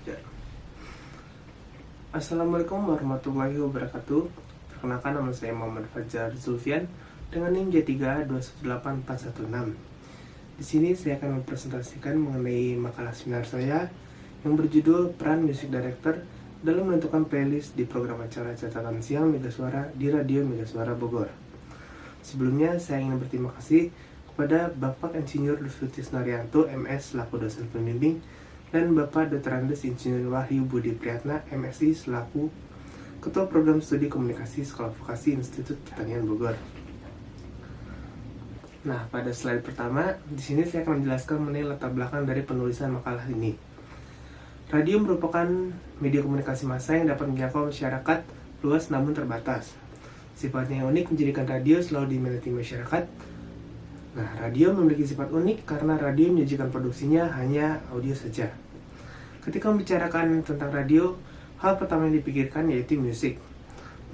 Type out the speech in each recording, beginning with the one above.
Ya. Assalamualaikum warahmatullahi wabarakatuh. Perkenalkan, nama saya Muhammad Fajar Zulfian dengan NIM J3218416. Di sini saya akan mempresentasikan mengenai makalah seminar saya yang berjudul Peran Music Director dalam menentukan playlist di program acara catatan siang Mega Suara di Radio Mega Suara Bogor. Sebelumnya saya ingin berterima kasih kepada Bapak Insinyur Lusutis Naryanto MS selaku dosen pembimbing dan Bapak Dr. Andes Insinyur Wahyu Budi Priyatna MSI selaku Ketua Program Studi Komunikasi Sekolah Vokasi Institut Pertanian Bogor. Nah, pada slide pertama, di sini saya akan menjelaskan mengenai latar belakang dari penulisan makalah ini. Radio merupakan media komunikasi massa yang dapat menjangkau masyarakat luas namun terbatas. Sifatnya yang unik menjadikan radio selalu diminati masyarakat. Nah, radio memiliki sifat unik karena radio menyajikan produksinya hanya audio saja. Ketika membicarakan tentang radio, hal pertama yang dipikirkan yaitu musik.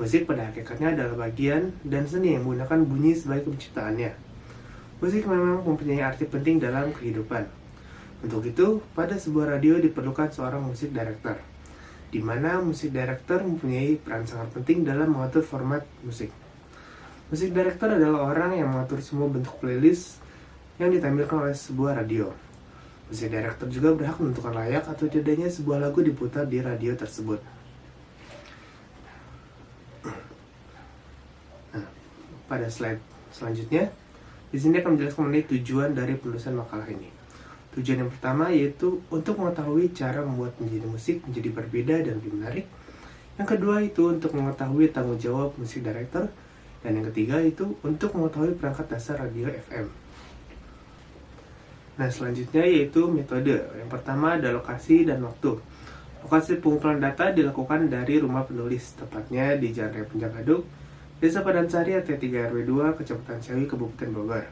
Musik pada hakikatnya adalah bagian dan seni yang menggunakan bunyi sebagai penciptaannya. Musik memang mempunyai arti penting dalam kehidupan. Untuk itu, pada sebuah radio diperlukan seorang music director, di mana music director mempunyai peran sangat penting dalam mengatur format musik. Music director adalah orang yang mengatur semua bentuk playlist yang ditampilkan oleh sebuah radio. Music director juga berhak menentukan layak atau tidaknya sebuah lagu diputar di radio tersebut. Nah, pada slide selanjutnya, di sini akan menjelaskan mengenai tujuan dari penulisan makalah ini. Tujuan yang pertama yaitu untuk mengetahui cara membuat menjadi musik menjadi berbeda dan lebih menarik. Yang kedua itu untuk mengetahui tanggung jawab music director. Dan yang ketiga itu untuk mengetahui perangkat dasar radio FM. Nah, selanjutnya yaitu metode. Yang pertama ada lokasi dan waktu. Lokasi pengumpulan data dilakukan dari rumah penulis, tepatnya di Jalan Raya Penjagaduk, Desa Padansari RT 3 RW 2, Kecamatan Ciawi, Kabupaten Bogor.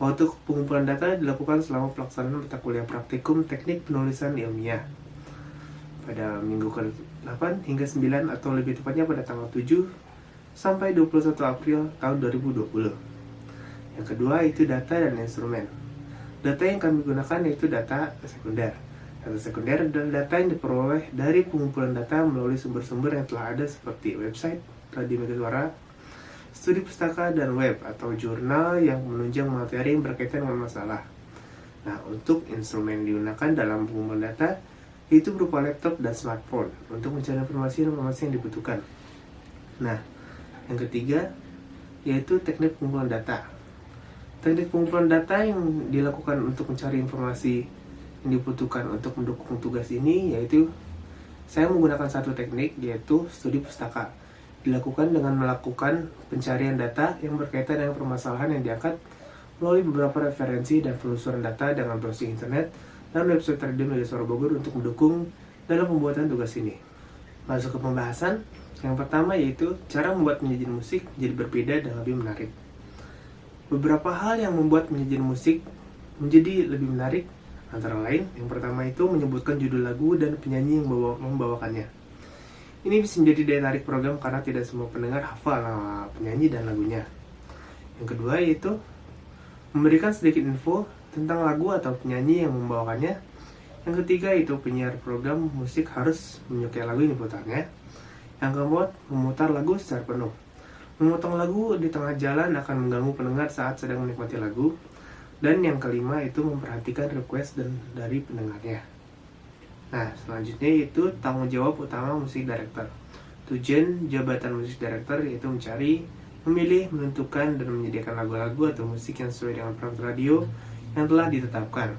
Waktu pengumpulan data dilakukan selama pelaksanaan mata kuliah praktikum teknik penulisan ilmiah pada minggu ke-8 hingga 9 atau lebih tepatnya pada tanggal 7 sampai 21 April tahun 2020. Yang kedua itu data dan instrumen. Data yang kami gunakan yaitu data sekunder. Data sekunder adalah data yang diperoleh dari pengumpulan data melalui sumber-sumber yang telah ada seperti website Radio Mega Suara, studi pustaka, dan web atau jurnal yang menunjang materi yang berkaitan dengan masalah. Nah, untuk instrumen digunakan dalam pengumpulan data itu berupa laptop dan smartphone untuk mencari informasi yang dibutuhkan. Nah, yang ketiga yaitu teknik pengumpulan data. Teknik pengumpulan data yang dilakukan untuk mencari informasi yang dibutuhkan untuk mendukung tugas ini yaitu saya menggunakan satu teknik yaitu studi pustaka. Dilakukan dengan melakukan pencarian data yang berkaitan dengan permasalahan yang diangkat melalui beberapa referensi dan penelusuran data dengan browsing internet dan website Radio Mega Suara Bogor untuk mendukung dalam pembuatan tugas ini. Masuk ke pembahasan. Yang pertama yaitu cara membuat penyajian musik menjadi berbeda dan lebih menarik. Beberapa hal yang membuat penyajian musik menjadi lebih menarik antara lain, yang pertama itu menyebutkan judul lagu dan penyanyi yang membawakannya. Ini bisa menjadi daya tarik program karena tidak semua pendengar hafal nama penyanyi dan lagunya. Yang kedua yaitu memberikan sedikit info tentang lagu atau penyanyi yang membawakannya. Yang ketiga itu penyiar program musik harus menyukai lagu yang diputarnya. Yang keempat, memutar lagu secara penuh. Memotong lagu di tengah jalan akan mengganggu pendengar saat sedang menikmati lagu. Dan yang kelima itu memperhatikan request dari pendengarnya. Nah, selanjutnya yaitu tanggung jawab utama music director. Tujuan jabatan music director yaitu mencari, memilih, menentukan, dan menyediakan lagu-lagu atau musik yang sesuai dengan program radio yang telah ditetapkan,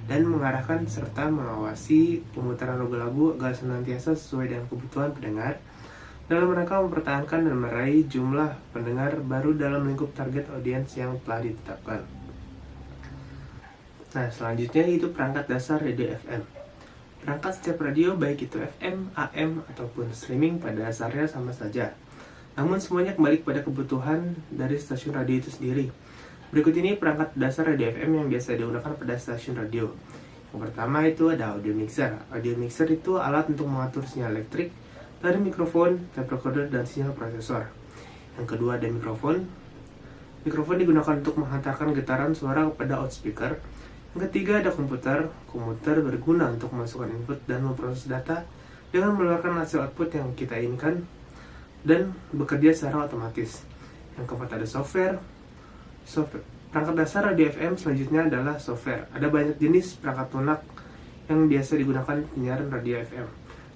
dan mengarahkan serta mengawasi pemutaran lagu-lagu agar senantiasa sesuai dengan kebutuhan pendengar dalam rangka mempertahankan dan meraih jumlah pendengar baru dalam lingkup target audiens yang telah ditetapkan. Nah, selanjutnya itu perangkat dasar radio FM. Perangkat setiap radio baik itu FM, AM, ataupun streaming pada dasarnya sama saja. Namun semuanya kembali kepada kebutuhan dari stasiun radio itu sendiri. Berikut ini perangkat dasar radio FM yang biasa digunakan pada stasiun radio. Yang pertama itu ada audio mixer. Audio mixer itu alat untuk mengatur sinyal elektrik dari mikrofon, tape recorder, dan sinyal prosesor. Yang kedua ada mikrofon. Mikrofon digunakan untuk menghantarkan getaran suara kepada loudspeaker. Yang ketiga ada komputer. Komputer berguna untuk memasukkan input dan memproses data dengan mengeluarkan hasil output yang kita inginkan dan bekerja secara otomatis. Yang keempat ada software. Perangkat dasar radio FM selanjutnya adalah software. Ada banyak jenis perangkat lunak yang biasa digunakan penyiaran radio FM.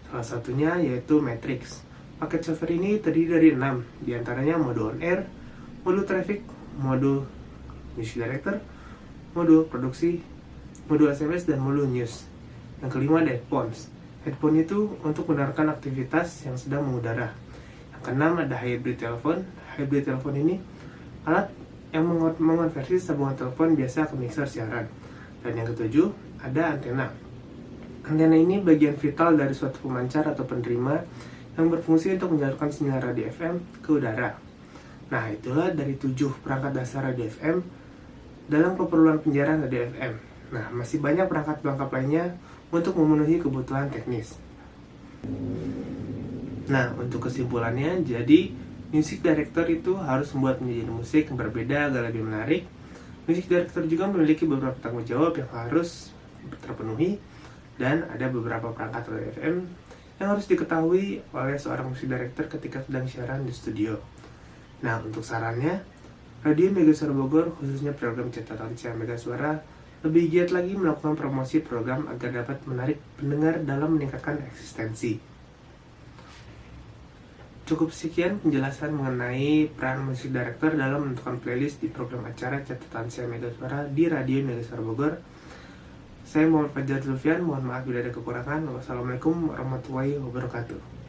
Salah satunya yaitu Matrix. Paket software ini terdiri dari 6, diantaranya mode on air, mode traffic, mode music director, mode produksi, mode SMS, dan mode news. Yang kelima ada headphones. Headphone itu untuk mendengarkan aktivitas yang sedang mengudara. Yang keenam ada hybrid telepon. Hybrid telepon ini alat yang mengonversi sambungan telepon biasa ke mixer siaran. Dan yang ketujuh ada antena. Antena ini bagian vital dari suatu pemancar atau penerima yang berfungsi untuk menyalurkan sinyal radio FM ke udara. Nah, itulah dari 7 perangkat dasar radio FM dalam keperluan penyiaran radio FM. Nah, masih banyak perangkat pelengkap lainnya untuk memenuhi kebutuhan teknis. Nah, untuk kesimpulannya, jadi music director itu harus membuat menjadi musik yang berbeda agar lebih menarik. Music director juga memiliki beberapa tanggung jawab yang harus terpenuhi, dan ada beberapa perangkat radio FM yang harus diketahui oleh seorang music director ketika sedang siaran di studio. Nah, untuk sarannya, Radio Mega Suara Bogor, khususnya program catatan siar Mega Suara, lebih giat lagi melakukan promosi program agar dapat menarik pendengar dalam meningkatkan eksistensi. Cukup sekian penjelasan mengenai peran music director dalam menentukan playlist di program acara catatan siar Mega Suara di Radio Mega Suara Bogor. Saya Muhammad Fajar Zulfian, mohon maaf bila ada kekurangan. Wassalamualaikum warahmatullahi wabarakatuh.